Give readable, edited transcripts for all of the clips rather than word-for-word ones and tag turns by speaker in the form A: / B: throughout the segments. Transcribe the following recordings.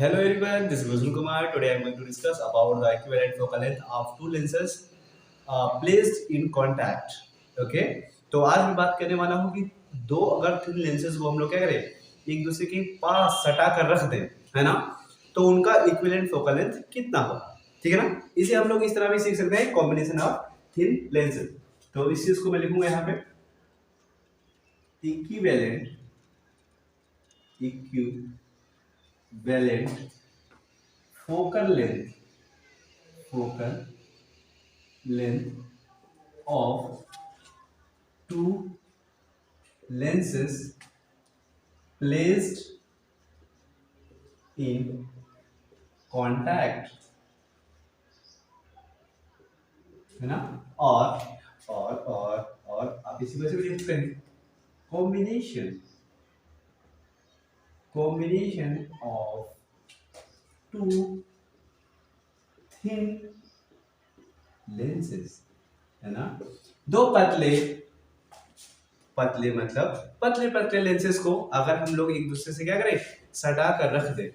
A: Hello everyone, this is Vijay Kumar. Today I am going to discuss about the equivalent focal length of two lenses placed in contact. Okay, तो आज मैं बात करने वाला हूँ कि दो अगर तीन लेंसेज को हम लोग क्या करें, एक दूसरे के पास सटा कर रख दें, है ना, तो उनका इक्विवेलेंट फोकल लेंथ कितना होगा। ठीक है ना, इसे हम लोग इस तरह भी सीख सकते हैं, कॉम्बिनेशन ऑफ थिन लेंसेज। तो इस चीज को मैं लिखूंगा यहाँ पे equivalent focal length of two lenses placed in contact, है ना। और आप इसी वजह से भी लिख सकते हैं combination of two thin lenses, है ना। दो पतले मतलब पतले लेंसेज को अगर हम लोग एक दूसरे से क्या करें, सटा कर रख दे,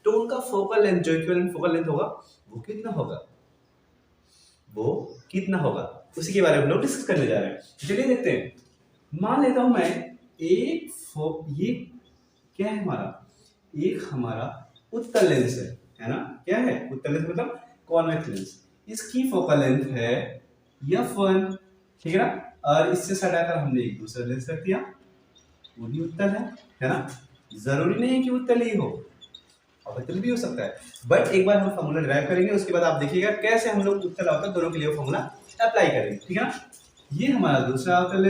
A: तो उनका फोकल लेंथ जो इक्विवेलेंट फोकल लेंथ होगा वो कितना होगा उसी के बारे में हम लोग डिस्कस करने जा रहे हैं। चलिए देखते हैं। मान लेता हूं मैं ये क्या है हमारा उत्तल लेंस है ना। क्या है उत्तल लेंस मतलब कॉन्वेक्स लेंस। इसकी फोकल लेंथ है f1, ठीक है ना। और इससे सटाकर हमने एक दूसरा लेंस रख दिया, वो भी उत्तल है ना। जरूरी नहीं है कि उत्तल ही हो, अवतल भी हो सकता है, बट एक बार हम फॉर्मूला ड्राइव करेंगे, उसके बाद आप देखिएगा कैसे हम लोग उत्तल अवतल दोनों के लिए फॉर्मूला अप्लाई करेंगे। ठीक है ना। ये हमारा दूसरा उत्तल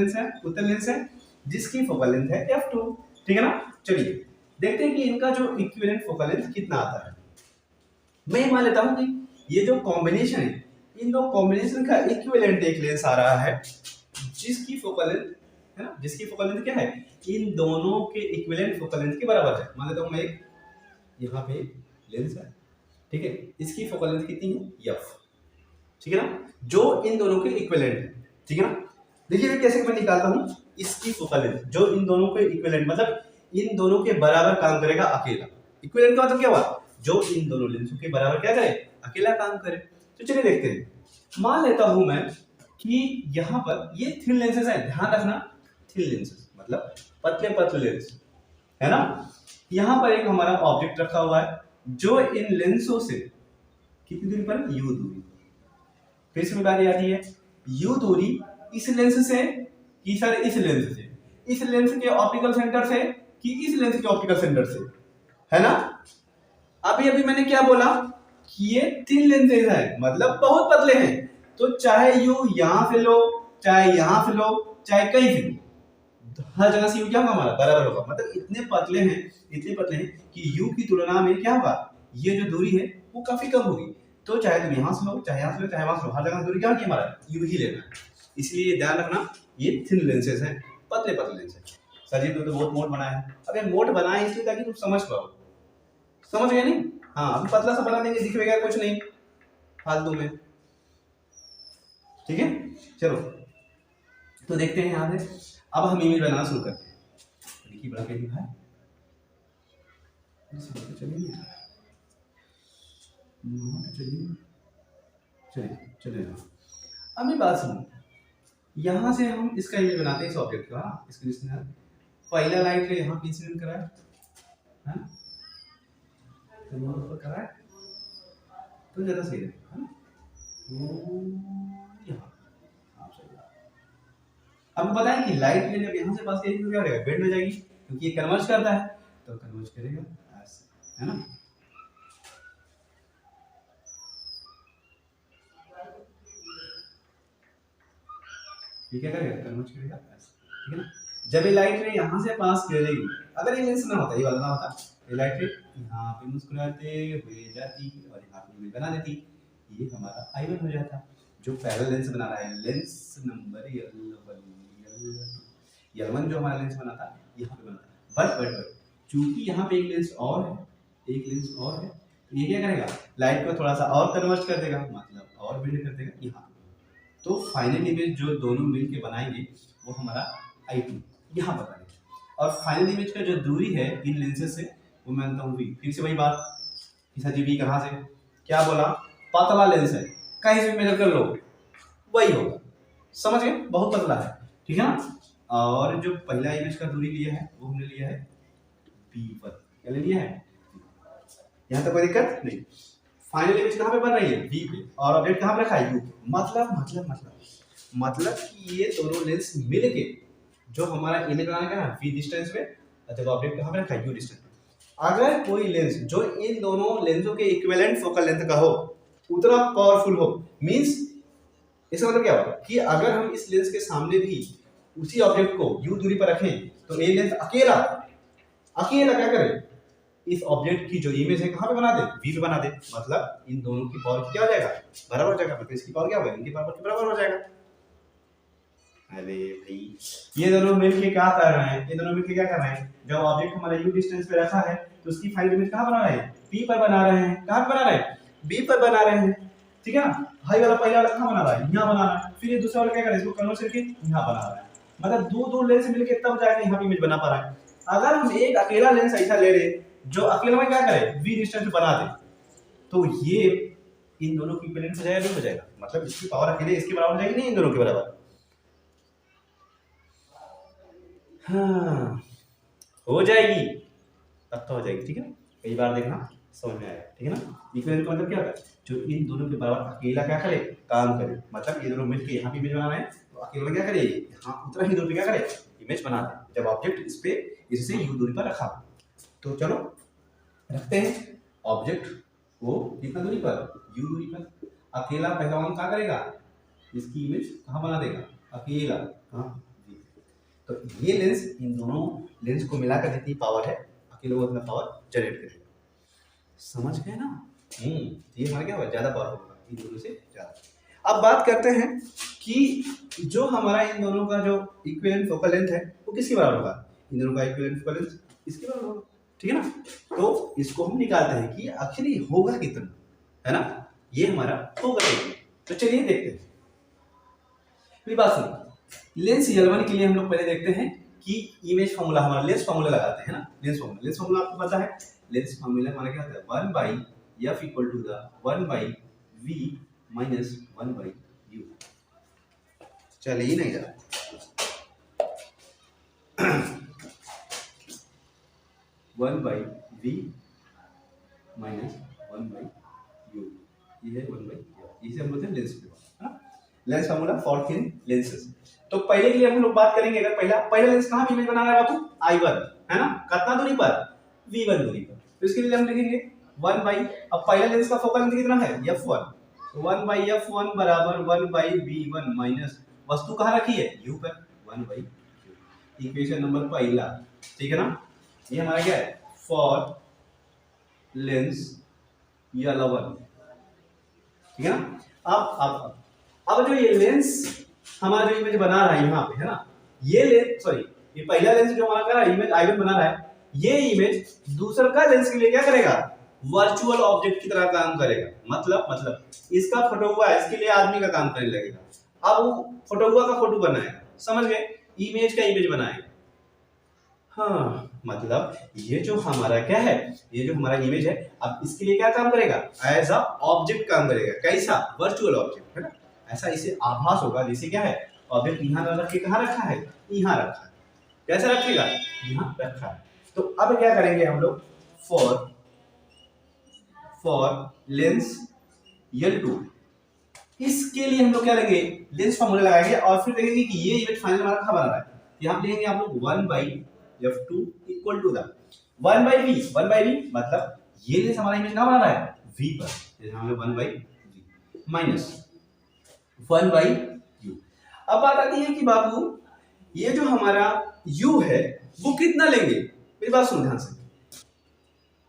A: लेंस है जिसकी फोकल लेंथ है f2, ठीक है ना। चलिए देखते हैं कि इनका जो इक्विवेलेंट फोकल लेंथ कितना आता है। मैं मान लेता हूं कि ये जो कॉम्बिनेशन है, इन दो कॉम्बिनेशन का इक्विवेलेंट एक लेंस आ रहा है जिसकी फोकल लेंथ है ना, जिसकी फोकल लेंथ क्या है, इन दोनों के इक्विवेलेंट फोकल लेंथ के बराबर है। मान लेता हूं मैं एक यहाँ पे लेंस है, ठीक है, इसकी फोकल लेंथ कितनी है f, ठीक है ना, जो इन दोनों के इक्विवेलेंट है। ठीक है ना। देखिए कैसे मैं निकालता हूँ इसकी फोकल लेंथ, जो इन दोनों के इक्विवेलेंट मतलब इन दोनों के बराबर काम करेगा अकेला। इक्विवेलेंट का मतलब क्या हुआ, जो इन दोनों लेंसों के बराबर क्या करे, अकेला काम करे। तो चलिए देखते हैं। मान लेता हूं मैं कि यहाँ पर ये थिन लेंसेज है, ध्यान रखना, थिन लेंसेज मतलब पतले लेंस, है ना। यहाँ पर एक हमारा ऑब्जेक्ट रखा हुआ है जो इन लेंसों से कितनी दूरी पर, u दूरी। फिर से बात आती है u दूरी इस लेंस से कि सर इस लेंस के ऑप्टिकल सेंटर से कि इस लेंस के ऑप्टिकल सेंटर से, है ना। अभी मैंने क्या बोला कि ये तीन लेंसेज है मतलब बहुत पतले हैं, तो चाहे यू यहां से लो, चाहे यहां से लो, चाहे कहीं से लो, हर जगह से यू क्या होगा, हमारा बराबर होगा। मतलब इतने पतले हैं कि यू की तुलना में क्या होगा, ये जो दूरी है वो काफी कम होगी। तो चाहे तुम यहां से लो, चाहे यहां से लो, चाहे वहां से लो, हर जगह दूरी क्या होगी, हमारा यू ही लेना है। इसलिए ध्यान रखना ये थिन लेंसेज हैं, पतले लेंस है। सर जी तो बहुत मोट बनाया है। अबे मोट बनाया इसलिए ताकि तुम समझ पाओ, समझ गए नहीं। हाँ अभी पतला सा बना देंगे, दिखेगा कुछ नहीं फालतू में। ठीक है चलो तो देखते हैं यहाँ से। अब हम इमेज बनाना शुरू करते हैं। देखिए बड़ा कैसे है, चलिए अब बात सुनो। यहाँ से हम इसका इमेज बनाते हैं इस ऑब्जेक्ट का। इसको पहला लाइट यहाँ पे इंसिडेंट करा है ना, करा है तो ज्यादा सही है ना। अब बताएं कि लाइट जब यहाँ से पास करेगी तो क्या करेगा, बेंड हो जाएगी, क्योंकि ये कन्वर्ज करता है तो कन्वर्ज करेगा ऐसे, है ना। ये क्या करेगा, कन्वर्ज करेगा ऐसे, ठीक है ना। जब ये लाइट रे यहाँ से पास करेगी, अगर ये लेंस ना होता, ये वाला ना होता, ये लाइट रे यहाँ पे मुस्कुराते हुए जाती और यहाँ पे इमेज बना देती, ये हमारा I1 हो जाता। जो पैरेलल लेंस बना रहा है, लेंस नंबर L1 जो हमारा लेंस बना था यहाँ पे बना था, बट चूंकि यहाँ पे एक लेंस और है, तो ये क्या करेगा, लाइट को थोड़ा सा और कन्वर्ट कर देगा, मतलब और बेंड कर देगा यहाँ। तो फाइनल इमेज जो दोनों मिलके बनाएंगे वो हमारा I2 यहाँ पर बनेगा। और फाइनल इमेज का जो दूरी है इन लेंसेज से वो मैं मानता हूँ v। फिर से वही बात, कि सर जी v कहाँ से, क्या बोला, पतला लेंस है, कहीं से मेजर कर लो वही होगा, समझ गए, बहुत पतला है, ठीक है ना। और जो पहला इमेज का दूरी लिया है वो हमने लिया है v1, क्या ले लिया है, यहाँ तक कोई दिक्कत नहीं। फाइनल इमेज कहाँ पे बन रही है, v पे, और ऑब्जेक्ट कहाँ पे रखा है, u पे। मतलब कि ये दोनों लेंस मिलके जो हमारा इमेज बनाने का ना v डिस्टेंस पे, जब ऑब्जेक्ट कहाँ पे रखा है, u डिस्टेंस पे। अगर कोई लेंस जो इन दोनों लेंसों के इक्विवेलेंट फोकल लेंथ का हो, उतना पावरफुल हो, मींस इसका मतलब क्या होगा कि अगर हम इस लेंस के सामने भी उसी ऑब्जेक्ट को u दूरी पर रखें तो ये लेंस अकेला क्या करे, इस ऑब्जेक्ट की जो इमेज है कहाँ पे बना दे, v पे बना दे। मतलब इन दोनों की पावर क्या हो जाएगा, बराबर हो जाएगा, मतलब इसकी पावर क्या होगा, इनकी पावर के बराबर हो जाएगा। अरे भाई ये दोनों मिलके क्या कर रहे हैं, जब ऑब्जेक्ट हमारा u डिस्टेंस पे रखा है तो उसकी फाइनल इमेज कहाँ बना रहे हैं, p पर बना रहे हैं। कहाँ पे बना रहे हैं, b पर बना रहे हैं, ठीक है ना। हाई वाला पहला वाला कहाँ बना रहा है, यहाँ बना रहा है, फिर ये दूसरा वाला क्या कर रहा है, इसको कन्वर्ट करके यहाँ बना रहा है। मतलब दो लेंस मिलके तब जाके यहाँ पे इमेज बना पा रहा है। अगर हम एक अकेला लेंस ऐसा ले रहे जो अकेला में क्या करे, v डिस्टेंस पे बना दे, तो ये इन दोनों की इक्विवेलेंट हो जाएगा, नहीं हो जाएगा, मतलब इसकी पावर अकेले इसके बराबर हो जाएगी, नहीं इन दोनों के बराबर। हाँ हो जाएगी, तब तो हो जाएगी, ठीक है ना। कई बार देखना समझ में आएगा, ठीक है ना। इक्विवेलेंट का मतलब क्या होता है, जो इन दोनों के बराबर अकेला क्या करे, काम करे। मतलब ये दोनों मिलकर यहाँ भी इमेज बना रहे हैं तो अकेला क्या करे, यहाँ उतना ही दूर पे क्या करे, इमेज बना दे, जब ऑब्जेक्ट इस पे इससे u दूरी पर रखा। तो चलो रखते हैं ऑब्जेक्ट को कितना दूरी पर, u दूरी पर। अकेला पहला वाला क्या करेगा, इसकी इमेज कहाँ बना देगा, अकेला कहाँ, तो ये लेंस इन दोनों लेंस को मिलाकर जितनी पावर है अकेले वो उतना पावर जनरेट करेगा, समझ गए ना। ये हमारा क्या होगा, ज्यादा पावरफुल होगा इन दोनों से ज्यादा। अब बात करते हैं कि जो हमारा इन दोनों का जो इक्विवेलेंट फोकल लेंथ है वो किसके बराबर होगा, इन दोनों का इक्विवेलेंट फोकल लेंथ इसके बराबर होगा, ठीक है ना। तो इसको हम निकालते हैं कि आखिर ये होगा कितना, है ना, ये हमारा होगा कितना। तो चलिए देखते हैं, मेरी बात सुनो। लेंस L1 के लिए हम लोग पहले देखते हैं कि इमेज फार्मूला, हमारा लेंस फार्मूला लगाते हैं ना। लेंस फार्मूला आपको पता है, लेंस फार्मूला हमारा क्या होता है, 1/f equal to the 1/v minus 1/u। चल ही नहीं जा रहा, 1/v माइनस 1/u, ये है 1/u, इसे हम बोलते हैं lens formula, lens formula for thin lenses. तो पहले के लिए हम लोग बात करेंगे, अगर पहला लेंस कहाँ इमेज बना रहा है बाबू, I1 है ना, कितना दूरी पर, V1 दूरी पर। तो इसके लिए हम लिखेंगे 1 अब पहला लेंस का फोकल लेंथ कितना है, f1, तो 1/f1 बराबर 1/v1 माइनस वस्तु कहाँ रखी है, u पर, 1/u। इक्वेशन नंबर पहला, ठीक है ना। ये हमारा क्या है, फॉर लेंस L1, ठीक है ना। अब जो ये लेंस हमारा जो इमेज बना रहा है यहाँ पे, है ना, ये लेंस, सॉरी ये पहला लेंस जो हमारा कर रहा है इमेज I1 बना रहा है, ये इमेज दूसरा का लेंस के लिए क्या करेगा, वर्चुअल ऑब्जेक्ट की तरह काम करेगा। मतलब इसका फोटो हुआ है, इसके लिए आदमी का काम करने लगेगा। अब वो फोटो हुआ का फोटो बनाएगा, समझ गए, इमेज का इमेज बनाएगा। हाँ मतलब ये जो हमारा क्या है, ये जो हमारा इमेज है, अब इसके लिए क्या काम करेगा, एज अ ऑब्जेक्ट काम करेगा। कैसा, वर्चुअल ऑब्जेक्ट, है ना। ऐसा इसे आभास होगा, जैसे क्या है, ऑब्जेक्ट यहाँ रख के कहाँ रखा है, यहाँ रखा है, कैसा रखेगा, यहाँ रखा है। तो अब क्या करेंगे हम लोग, फॉर लेंस L2, इसके लिए हम लोग क्या लेंगे, लेंस फार्मूला लगाएंगे और फिर देखेंगे कि ये इमेज फाइनल हमारा कहाँ बना रहा है। यहाँ लिखेंगे आप लोग 1/f2 equal to the 1/v मतलब ये लेंस हमारा इमेज कहाँ बना रहा है, v पर, यहाँ पे 1/v माइनस 1/u। अब बात आती है कि बाबू ये जो हमारा u है वो कितना लेंगे, मेरी बात सुन ध्यान से।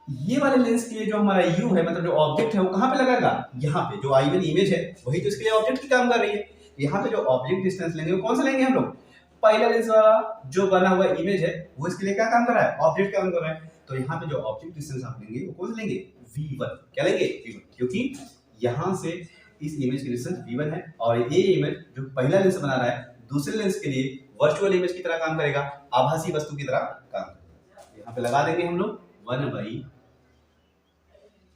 A: ये वाले लेंस के लिए जो हमारा u है, मतलब जो ऑब्जेक्ट है वो कहाँ पे लगेगा, यहाँ पे। जो I1 इमेज है वही तो इसके लिए ऑब्जेक्ट की काम कर रही है। यहाँ पे जो ऑब्जेक्ट डिस्टेंस लेंगे वो कौन सा लेंगे हम लोग, पहला लेंस वाला जो बना हुआ इमेज है वो इसके लिए क्या काम कर रहा है, ऑब्जेक्ट काम कर रहा है। तो यहाँ पे जो ऑब्जेक्ट डिस्टेंस आप लेंगे वो कौन सा लेंगे, v1। क्या लेंगे, v1, क्योंकि यहाँ से इस इमेज की डिस्टेंस v1 है और ये इमेज जो पहला लेंस बना रहा है दूसरे लेंस के लिए वर्चुअल इमेज की तरह काम करेगा, आभासी वस्तु की तरह काम करेगा। यहाँ पे लगा देंगे हम लोग 1/v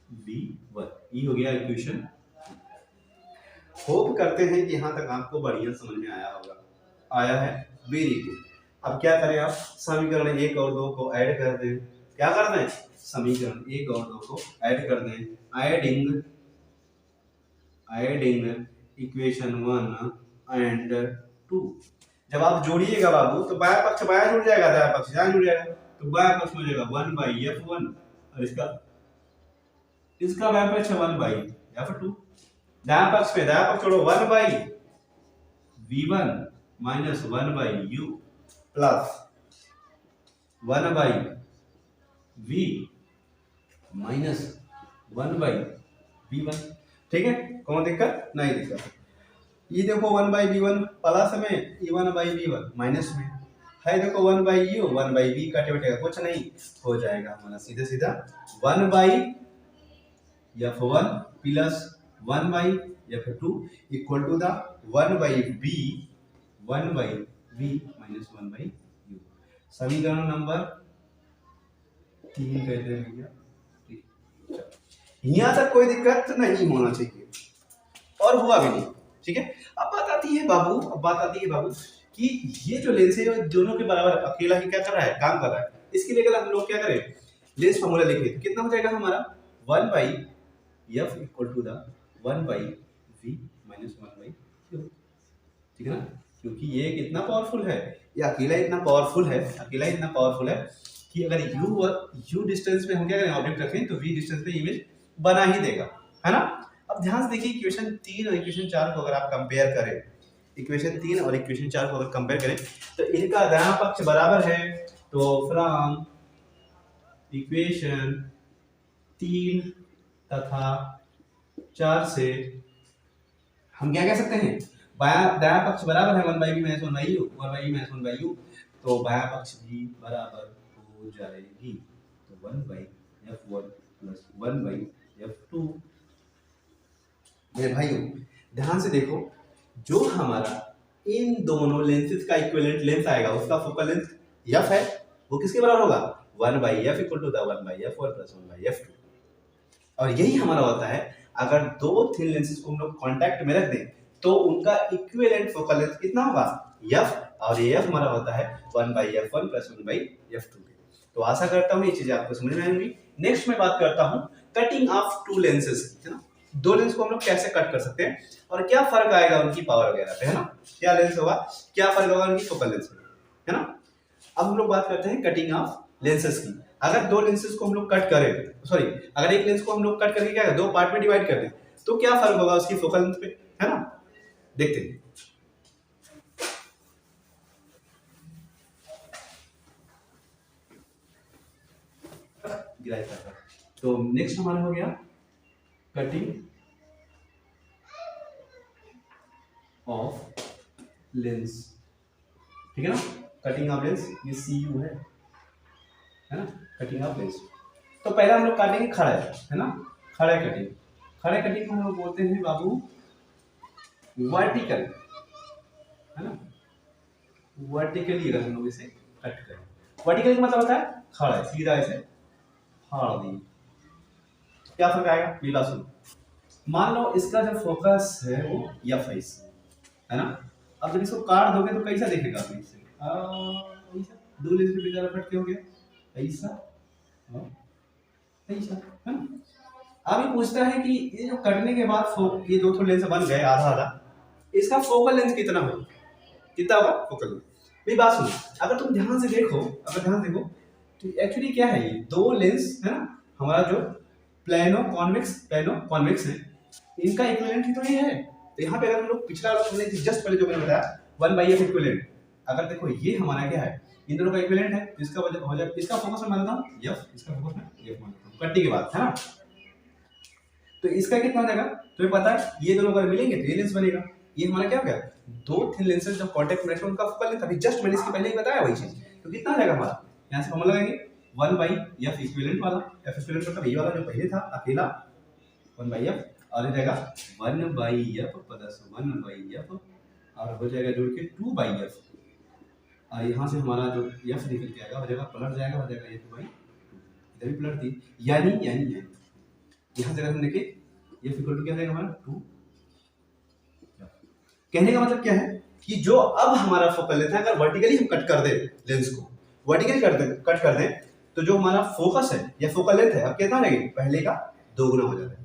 A: V1। ये हो गया इक्वेशन। होप करते हैं कि यहाँ तक आपको बढ़िया समझ में आया होगा। आया है, वेरी गुड। अब क्या करें, आप समीकरण 1 और 2 को ऐड कर दें। क्या कर दें, समीकरण 1 और 2 को ऐड कर दें। Adding equation 1 and 2। जब आप जोड़िएगा बाबू तो बाया पक्ष बाया जुड़ जाएगा, दाया पक्ष दाया जुड़ जाएगा। तो बाया पक्ष में हो जाएगा 1/f1 और इसका बाया पक्ष 1/f2। दाया पक्ष में दाया पक्ष छोड़ो 1/v1 minus 1/u plus 1/v minus 1/v1। ठीक है, कौन दिक्कत नहीं दिक्कत। ये देखो 1/v1 प्लस में, ये 1/v1 माइनस में है। देखो 1/u 1/v कटे बटेगा कुछ नहीं, हो जाएगा हमारा सीधा सीधा 1/f1 plus 1/f2 equal to the 1/v minus 1/u। समीकरण नंबर 3 कहते हैं भैया। यहाँ तक कोई दिक्कत नहीं होना चाहिए और हुआ भी नहीं। ठीक है, अब बात आती है बाबू कि ये जो लेंस है दोनों के बराबर, अकेला ही क्या कर रहा है, काम कर रहा है। इसके लिए अगर हम लोग क्या करें, लेंस फॉर्मूला लिखे तो कितना हो जाएगा हमारा 1/f equal to the 1/v minus 1/u। ठीक है ना, क्योंकि ये कितना पावरफुल है, ये अकेला इतना पावरफुल है कि अगर u डिस्टेंस में हम क्या करें, ऑब्जेक्ट रखें तो v डिस्टेंस पे इमेज बना ही देगा, है ना। अब ध्यान से देखिए इक्वेशन 3 और इक्वेशन 4 को अगर आप कंपेयर करें, इक्वेशन 3 और इक्वेशन 4 को अगर कंपेयर करें तो इनका दायां पक्ष बराबर है। तो फ्रॉम इक्वेशन 3 तथा 4 से हम क्या कह सकते हैं, दायां पक्ष बराबर है 1/v माइनस 1/u, तो बायां पक्ष भी बराबर हो जाएगी। तो 1/f1 प्लस 1/f2। मेरे भाइयों ध्यान से देखो, जो हमारा इन दोनों लेंसेज का इक्विवेलेंट लेंथ आएगा उसका फोकल लेंथ f है, वो किसके बराबर होगा, 1/f equal to the 1/f1 plus 1/f2। और यही हमारा होता है, अगर दो थिन लेंसेज को हम लोग कांटेक्ट में रख दें तो उनका इक्विवेलेंट फोकल लेंथ कितना होगा, f, और ये f हमारा होता है 1/f1 प्लस 1/f2। तो आशा करता हूँ ये चीजें आपको समझ में आएंगी। नेक्स्ट मैं बात करता हूँ कटिंग ऑफ टू लेंसेज की, है ना। दो लेंस को हम लोग कैसे कट कर सकते हैं और क्या फर्क आएगा उनकी पावर वगैरह पे, है ना। क्या लेंस होगा, क्या फर्क होगा उनकी फोकल लेंस में, है ना। अब हम लोग बात करते हैं कटिंग ऑफ लेंसेज की। अगर दो लेंसेज को हम लोग कट करें, सॉरी अगर एक लेंस को हम लोग कट करके क्या दो पार्ट में डिवाइड कर दें तो क्या फर्क होगा उसकी फोकल लेंथ पे, है ना। देखते हैं। तो नेक्स्ट हमारा हो गया कटिंग ऑफ लेंस, ठीक है ना। कटिंग ऑफ लेंस ये CU है ना, कटिंग ऑफ लेंस। तो पहला हम लोग काटेंगे खड़ा है ना, खड़ा कटिंग को हम लोग बोलते हैं बाबू वर्टिकल, है ना। वर्टिकली अगर हम लोग इसे कट करें, वर्टिकल का मतलब होता है खड़ा है, सीधा ऐसे फाड़ दी, क्या फर्क आएगा, पीला सुन। मान लो इसका जो फोकस है वो F है ना। अब जब इसको काट दोगे तो कैसा दिखेगा, इससे ऐसा दो लेंस के बेचारा फट के हो गया, ऐसा ऐसा, है ना। अब ये पूछता है कि ये जो कटने के बाद ये दो लेंस बन गए आधा आधा, इसका फोकल लेंथ कितना होगा, कितना होगा फोकल लेंथ। मेरी बात सुनो, अगर तुम ध्यान से देखो तो एक्चुअली क्या है, ये दो लेंस है ना हमारा जो प्लेनो कॉन्वेक्स है, इनका इक्विवेलेंट ही तो ये है। तो यहाँ पे अगर हम लोग पिछला वाला हमने जस्ट पहले जो मैंने बताया 1/f इक्विवेलेंट, अगर देखो ये हमारा क्या है, इन दोनों का इक्विवेलेंट है, इसका वजह हो जाए, इसका फोकस मैं मानता हूँ f, इसका फोकस मैं f मानता हूँ कटने के बाद, है ना। तो इसका कितना हो जाएगा, तुम्हें पता है ये दोनों अगर मिलेंगे तो ये लेंस बनेगा। ये हमारा क्या हो गया, दो थिन लेंसेज जब कांटेक्ट में रहते हैं उनका फोकल लेंथ, अभी जस्ट मैंने इसके पहले ही बताया वही चीज। तो कितना हो जाएगा हमारा, यहाँ से फॉर्मूला लगाएंगे 1/f इक्विवेलेंट वाला, f इक्विवेलेंट मतलब ये वाला जो पहले था अकेला 1/f, और हो जाएगा 1/f प्लस 1/f और हो जाएगा जोड़ के 2/f, और यहाँ से हमारा जो f निकल के आएगा हो जाएगा पलट जाएगा, हो जाएगा ये 2/2, इधर भी पलट दी, यानी यहाँ से अगर हम देखें F इक्वल टू क्या रहेगा हमारा 2। कहने का मतलब क्या है कि जो अब हमारा फोकल लेंथ है, अगर वर्टिकली हम कट कर दें लेंस को, वर्टिकली कट कर दें तो जो हमारा फोकस है या फोकल लेंथ है अब कितना रहेगी, पहले का 2 गुना हो जाता है।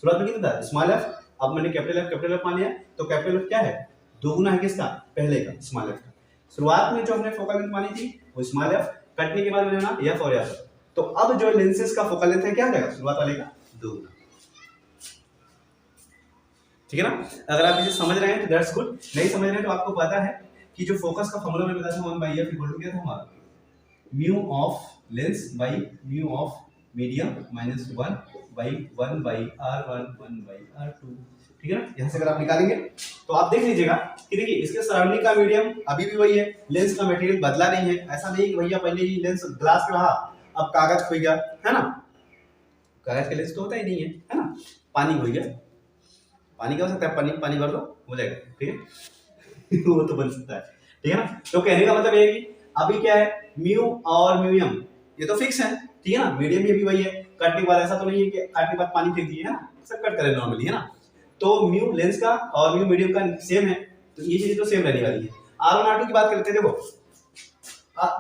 A: शुरुआत में कितना था स्मॉल एफ, अब मैंने कैपिटल एफ मान लिया, तो कैपिटल एफ क्या है 2 गुना है किसका, पहले का स्मॉल एफ का। शुरुआत में जो हमने फोकल लेंथ मानी थी वो स्मॉल एफ, कटने के बाद मैंने ना एफ और एफ, तो अब जो लेंसेज का फोकल लेंथ है क्या आ जाएगा शुरुआत वाले का 2 गुना। ठीक है ना। अगर आप इसे समझ रहे हैं तो दैट्स गुड, नहीं समझ रहे हैं तो आपको पता है कि जो फोकस का फॉर्मूला मैंने बताया था 1/f इक्वल टू क्या था हमारा, mu of lens by mu of medium minus 1/1/r1 ठीक है ना। यहाँ से अगर आप निकालेंगे तो आप देख लीजिएगा कि देखिए इसके सराउंडिंग का मीडियम अभी भी वही है, लेंस का मटेरियल बदला नहीं है। ऐसा नहीं कि भैया पहले ही लेंस ग्लास का रहा अब कागज खो गया, है ना, कागज का लेंस तो होता ही नहीं है ना, पानी खो गया, पानी क्या हो सकता है, पानी भर दो हो जाएगा, ठीक है वो तो बन सकता है, ठीक है ना। तो कहने का मतलब ये है कि अभी क्या है म्यू और म्यूयम ये तो फिक्स है, ठीक है ना, मीडियम भी अभी वही है, कटने के बाद ऐसा तो नहीं है कि काटने के बाद पानी फेंक दिए, है ना, सब कट करें नॉर्मली, है ना। तो म्यू लेंस का और म्यू मीडियम का सेम है, तो ये चीज तो सेम रहने वाली है। R1 R2 की बात करते हैं, देखो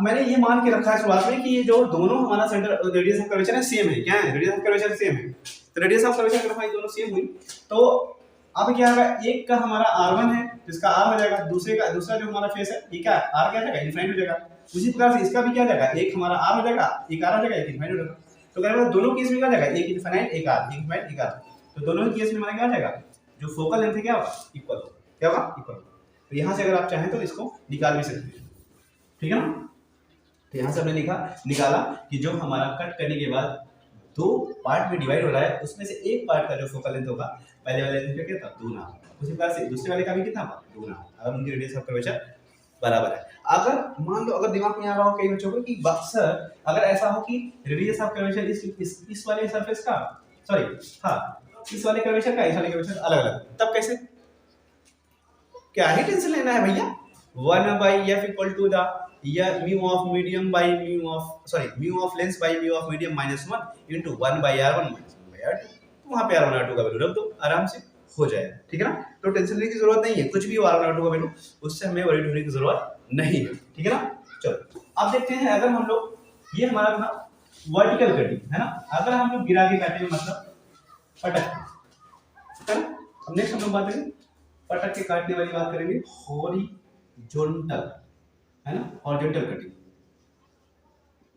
A: मैंने ये मान के रखा है शुरुआत में कि ये जो दोनों हमारा सेंटर रेडियस ऑफ कर्वेचर है सेम है, क्या है रेडियस ऑफ कर्वेचर सेम है, तो रेडियस ऑफ कर्वेचर अगर दोनों सेम हुई तो अब क्या होगा, एक का हमारा R1 है जिसका R हो जाएगा, दूसरा जो हमारा फेस है ये क्या है R क्या जाएगा इनफाइनाइट हो जाएगा। उसी प्रकार से इसका भी क्या जाएगा, एक हमारा R हो जाएगा, एक R हो जाएगा, एक इनफाइनाइट हो जाएगा। तो कहने मतलब दोनों केस में क्या जाएगा, एक इनफाइनाइट एक R, एक इनफाइनाइट एक R, तो दोनों ही केस में हमारा क्या जाएगा, जो फोकल लेंथ है क्या होगा इक्वल होगा, क्या होगा इक्वल। तो यहाँ से अगर आप चाहें तो इसको निकाल भी सकते हैं, ठीक है ना। तो यहाँ से हमने निकाला कि जो हमारा कट करने के बाद 2 पार्ट में डिवाइड हो रहा है उसमें से एक पार्ट का जो फोकल लेंथ होगा पहले वाले लेंथ का क्या था 2 गुना, उसी प्रकार से दूसरे वाले का भी कितना होगा 2 गुना, अगर उनकी रेडियस ऑफ कर्वेचर बराबर है। अगर मान लो अगर दिमाग में आ रहा हो कई बच्चों को कि सर अगर ऐसा हो कि रेडियस ऑफ कर्वेचर इस वाले सरफेस का सॉरी हाँ इस वाले कर्वेचर का इस वाले कर्वेचर अलग अलग, तब कैसे, क्या ही टेंशन लेना है भैया, 1/f equal to the mu of medium by mu of mu of lens by mu of medium minus 1 into 1/r1 minus 1/r2, तो वहां पे r1 r2 का वैल्यू रख दो, आराम से हो जाएगा, ठीक है ना। तो टेंशन लेने की जरूरत नहीं है, कुछ भी हो r1 r2 का वैल्यू उससे हमें वरीड होने की जरूरत नहीं है, ठीक है ना। चलो अब देखते हैं, अगर हम लोग ये हमारा था वर्टिकल कटिंग है ना, अगर हम लोग गिरा के काटेंगे मतलब पटक, है ना। अब नेक्स्ट हम लोग बात करेंगे पटक के काटने वाली बात करेंगे हॉरिजॉन्टल, है ना, हॉरिजॉन्टल कटिंग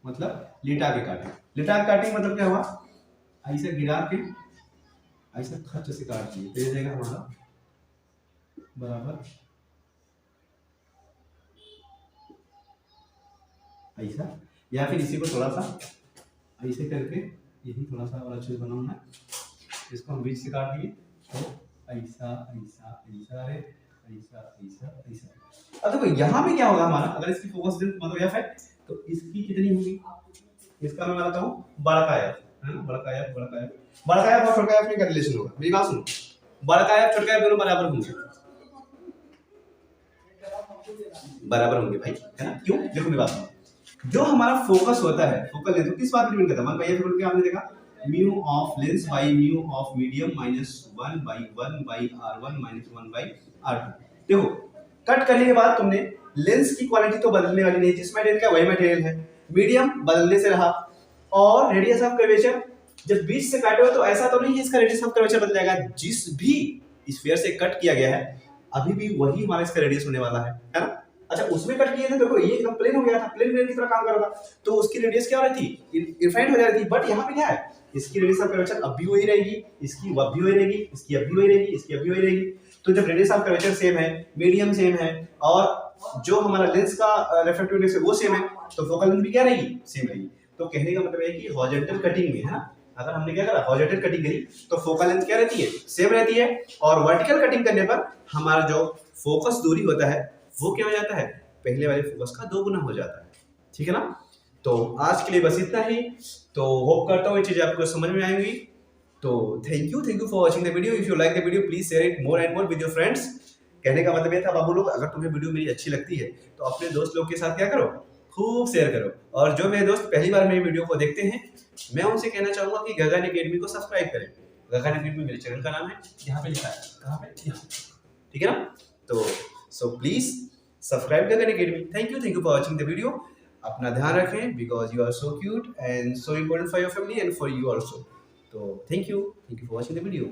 A: मतलब लिटा के काटें, लिटा के काटेंगे मतलब क्या हुआ, ऐसे गिरा के ऐसे खर्च से काट दिए तो ये जाएगा हमारा बराबर ऐसा, या फिर इसी को थोड़ा सा ऐसे करके यही थोड़ा सा और अच्छे से बनाऊंगा, इसको हम बीच से काट दिए तो ऐसा ऐसा ऐसा है ऐसा ऐसा ऐसा। अब देखो यहाँ पे क्या होगा हमारा, अगर इसकी फोकस मतलब एफ है तो इसकी कितनी होगी, इसका मैं बताता हूँ बड़ा एफ है ना, बड़ा एफ और छोटा एफ में क्या रिलेशन होगा, मेरी बात सुनो, बड़ा एफ छोटा एफ दोनों बराबर होंगे, बराबर होंगे भाई, है ना। क्यों, देखो मेरी बात सुनो, जो हमारा फोकस होता है फोकल लेंथ किस बात पर डिपेंड करता है, भाई एफ आपने देखा mu of lens by mu of medium minus 1/1/r1 minus 1/r2। देखो कट करने के बाद तुमने लेंस की क्वालिटी तो बदलने वाली नहीं, जिस मटेरियल का वही मटेरियल है, मीडियम बदलने से रहा, और रेडियस ऑफ कर्वेचर जब बीच से काटे हो तो ऐसा तो नहीं है इसका रेडियस ऑफ कर्वेचर बदल जाएगा, जिस भी स्फीयर से कट किया गया है अभी भी वही हमारा इसका रेडियस होने वाला है ना। अच्छा उसमें कट किए थे देखो ये एकदम प्लेन हो गया था, प्लेन की तरह काम कर रहा था तो उसकी रेडियस क्या हो रही थी, इनफाइनाइट हो जा रही थी, बट यहाँ पे क्या है इसकी रेडियस ऑफ कर्वेचर अब भी वही रहेगी, इसकी अब भी वही रहेगी, इसकी अब भी वही रहेगी, इसकी अब भी वही रहेगी। तो जब रेडियस ऑफ कर्वेचर सेम है, मीडियम सेम है और जो हमारा लेंस का रिफ्रैक्टिव इंडेक्स है वो सेम है, तो फोकल लेंथ भी क्या रहेगी सेम रहेगी। तो कहने का मतलब है कि हॉरिजॉन्टल कटिंग में है ना, अगर हमने क्या करा हॉरिजॉन्टल कटिंग करी तो फोकल लेंथ क्या रहती है सेम रहती है, और वर्टिकल कटिंग करने पर हमारा जो फोकस दूरी होता है वो क्या हो जाता है पहले वाले फोकस का 2 गुना हो जाता है, ठीक है ना। तो आज के लिए बस इतना ही, तो होप करता हूँ ये चीजें आपको समझ में आएंगी। तो thank you for watching the video, if you like the video please share it more and more with your friends. कहने का मतलब ये था बाबू लोग, अगर तुम्हें वीडियो मेरी अच्छी लगती है तो अपने दोस्त लोग के साथ क्या करो खूब शेयर करो, और जो मेरे दोस्त पहली बार मेरी वीडियो को देखते हैं मैं उनसे कहना चाहूंगा कि गगन एकेडमी को सब्सक्राइब करें। गगन अकेडमी मेरे चैनल का नाम है, यहाँ पे लिखा है, कहाँ पे, यहाँ, ठीक है ना। तो so please subscribe Gagan academy. Thank you for watching the video. अपना ध्यान रखें, because you are so cute and so important for your family and for you also. तो thank you for watching the video.